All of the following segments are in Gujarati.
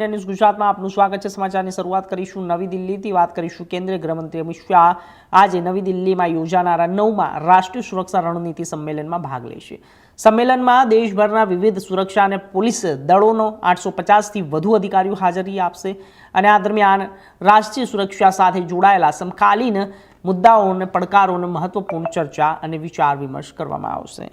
ન્યૂઝ ગુજરાતમાં આપનું સ્વાગત છે। સમાચારની શરૂઆત કરીશું નવી દિલ્હીથી। વાત કરીશું કેન્દ્રીય ગૃહમંત્રી અમિત શાહ આજે નવી દિલ્હીમાં યોજાનારા 9મા રાષ્ટ્રીય સુરક્ષા રણનીતિ સંમેલનમાં ભાગ લેશે। સંમેલનમાં દેશભરના વિવિધ સુરક્ષા અને પોલીસ દળોનો 850થી વધુ અધિકારીઓ હાજરી આપશે અને આ દરમિયાન રાષ્ટ્રીય સુરક્ષા સાથે જોડાયેલા સમકાલીન મુદ્દાઓ અને પડકારોને મહત્વપૂર્ણ ચર્ચા અને વિચાર વિમર્શ કરવામાં આવશે।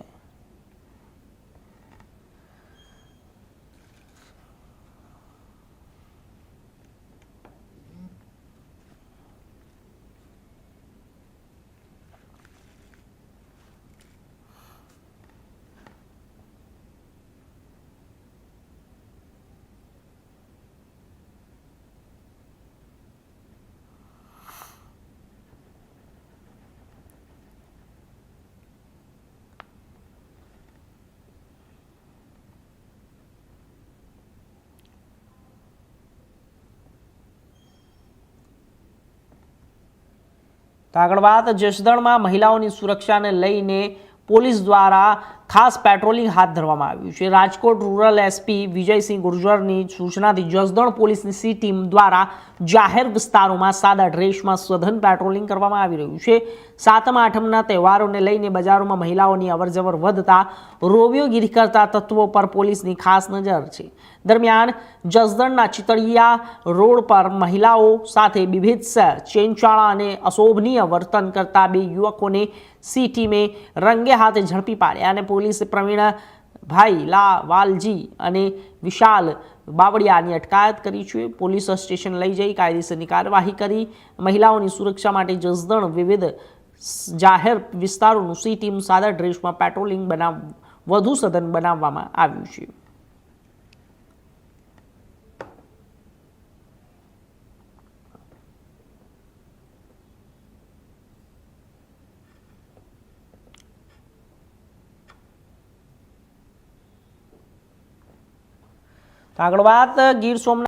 આગળ વાત જસદણમાં મહિલાઓની સુરક્ષાને લઈને પોલીસ દ્વારા ખાસ પેટ્રોલિંગ હાથ ધરવામાં આવ્યું છે। રાજકોટ રૂરલ એસપી વિજયસિંહ ગુર્જરની સૂચનાથી જસદણ પોલીસની સી ટીમ દ્વારા જાહેર વિસ્તારોમાં સાદા ડ્રેસમાં સઘન પેટ્રોલિંગ કરવામાં આવી રહ્યું છે। સાતમ આઠમના તહેવારોને લઈને બજારોમાં મહિલાઓની અવરજવર વધતા રોમિયોગીરી કરતા તત્વો પર પોલીસની ખાસ નજર છે। દરમિયાન જસદણના ચિતળિયા રોડ પર મહિલાઓ સાથે બીભત્સ ચેનચાળા અને અશોભનીય વર્તન કરતા બે યુવકોને સી ટીમે રંગે હાથે ઝડપી પાડ્યા અને પોલીસે પ્રવીણભાઈ વાલજી અને વિશાલ બાવળિયાની અટકાયત કરી છે। પોલીસ સ્ટેશન લઈ જઈ કાયદેસરની કાર્યવાહી કરી મહિલાઓની સુરક્ષા માટે જસદણ વિવિધ જાહેર વિસ્તારોનું સી ટીમ સાદા ડ્રેસમાં પેટ્રોલિંગ વધુ સઘન બનાવવામાં આવ્યું છે। આગળ વાત ગીર સોમનાથ